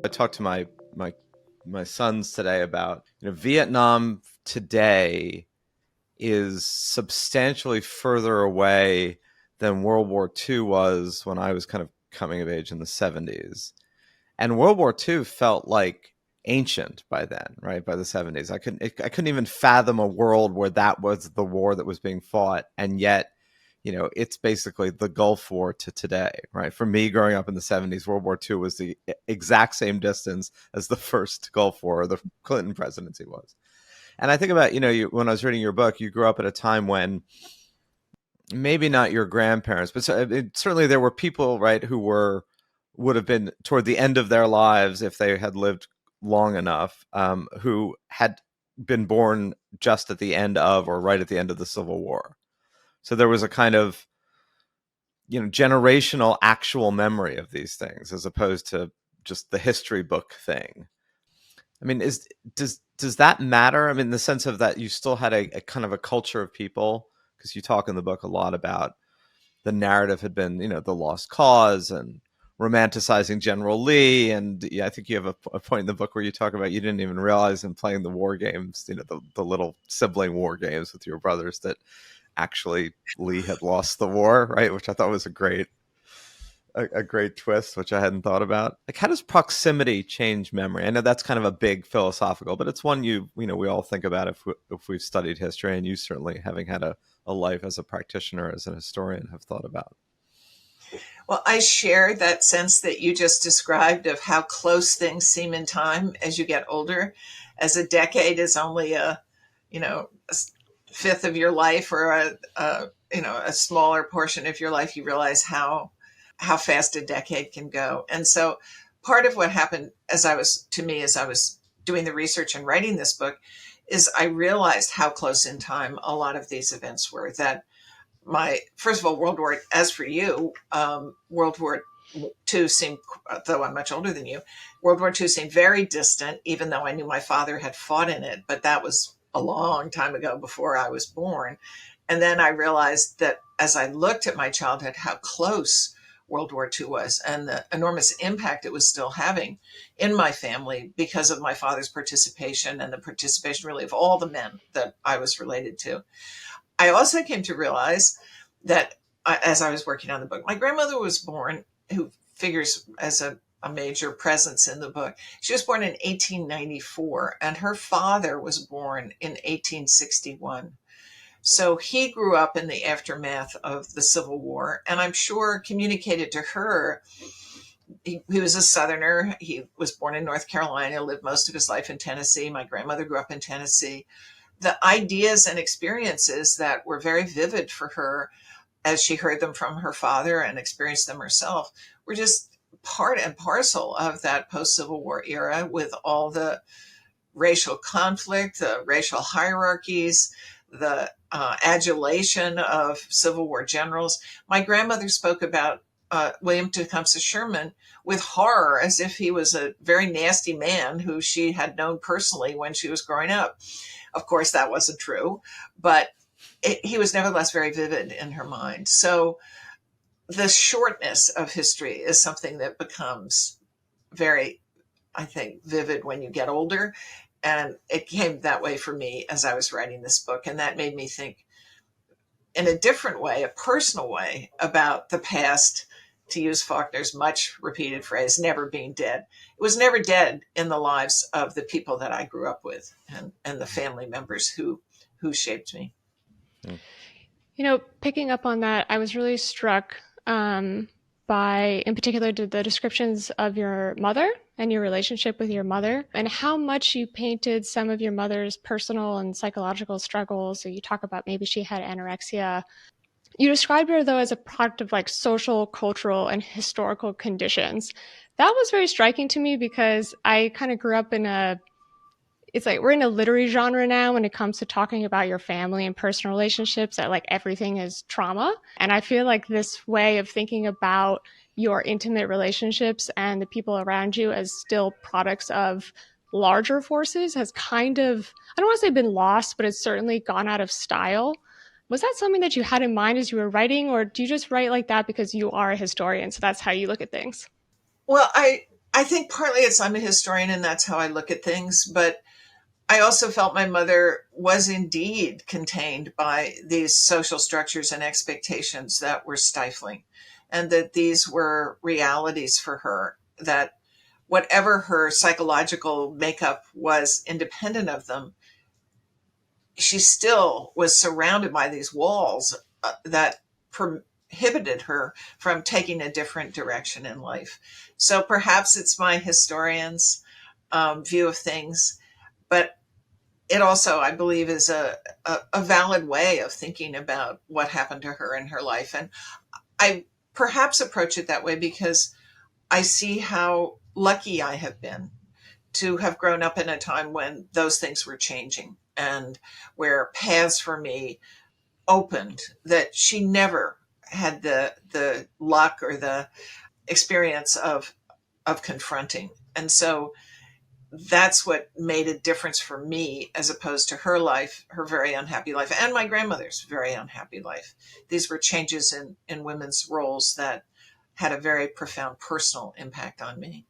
I talked to my sons today about, Vietnam today is substantially further away than World War II was when I was kind of coming of age in the 70s. And World War II felt like ancient by then, right? By the 70s. I couldn't even fathom a world where that was the war that was being fought, and yet, it's basically the Gulf War to today, right? For me, growing up in the 70s, World War II was the exact same distance as the first Gulf War, or the Clinton presidency was. And I think about, when I was reading your book, you grew up at a time when maybe not your grandparents, but certainly there were people, right, who would have been toward the end of their lives, if they had lived long enough, who had been born just at the end of, or right at the end of, the Civil War. So there was a kind of, generational actual memory of these things, as opposed to just the history book thing. I mean, does that matter? I mean, in the sense of that you still had a kind of a culture of people, because you talk in the book a lot about the narrative had been, the lost cause and romanticizing General Lee. And yeah, I think you have a point in the book where you talk about, you didn't even realize in playing the war games, the little sibling war games with your brothers, that actually Lee had lost the war, right? Which I thought was a great twist, which I hadn't thought about. Like, how does proximity change memory? I know that's kind of a big philosophical, but it's one we all think about if we've studied history, and you certainly, having had a life as a practitioner, as an historian, have thought about. Well, I share that sense that you just described of how close things seem in time as you get older, as a decade is only a fifth of your life, or a smaller portion of your life. You realize how fast a decade can go. And so part of what happened as I was doing the research and writing this book is I realized how close in time a lot of these events were. That first of all, as for you, World War II seemed, though I'm much older than you, World War II seemed very distant, even though I knew my father had fought in it, but that was a long time ago, before I was born. And then I realized that as I looked at my childhood, how close World War II was, and the enormous impact it was still having in my family because of my father's participation, and the participation really of all the men that I was related to. I also came to realize that as I was working on the book, my grandmother was born, who figures as a major presence in the book. She was born in 1894, and her father was born in 1861. So he grew up in the aftermath of the Civil War, and I'm sure communicated to her. He was a Southerner. He was born in North Carolina, lived most of his life in Tennessee. My grandmother grew up in Tennessee. The ideas and experiences that were very vivid for her as she heard them from her father and experienced them herself were just part and parcel of that post-Civil War era, with all the racial conflict, the racial hierarchies, the adulation of Civil War generals. My grandmother spoke about William Tecumseh Sherman with horror, as if he was a very nasty man who she had known personally when she was growing up. Of course, that wasn't true, but he was nevertheless very vivid in her mind. So the shortness of history is something that becomes very, I think, vivid when you get older. And it came that way for me as I was writing this book. And that made me think in a different way, a personal way, about the past, to use Faulkner's much repeated phrase, never being dead. It was never dead in the lives of the people that I grew up with, and the family members who shaped me. Picking up on that, I was really struck by, in particular, the descriptions of your mother and your relationship with your mother, and how much you painted some of your mother's personal and psychological struggles. So you talk about maybe she had anorexia. You described her, though, as a product of like social, cultural, and historical conditions. That was very striking to me, because I kind of grew up it's like we're in a literary genre now when it comes to talking about your family and personal relationships, that like everything is trauma. And I feel like this way of thinking about your intimate relationships and the people around you as still products of larger forces has kind of, I don't want to say been lost, but it's certainly gone out of style. Was that something that you had in mind as you were writing, or do you just write like that because you are a historian, so that's how you look at things? Well, I I think partly it's I'm a historian and that's how I look at things, but I also felt my mother was indeed contained by these social structures and expectations that were stifling, and that these were realities for her, that whatever her psychological makeup was independent of them, she still was surrounded by these walls that prohibited her from taking a different direction in life. So perhaps it's my historian's view of things, but it also, I believe, is a valid way of thinking about what happened to her in her life. And I perhaps approach it that way because I see how lucky I have been to have grown up in a time when those things were changing and where paths for me opened that she never had the luck or the experience of confronting. And so that's what made a difference for me as opposed to her life, her very unhappy life, and my grandmother's very unhappy life. These were changes in women's roles that had a very profound personal impact on me.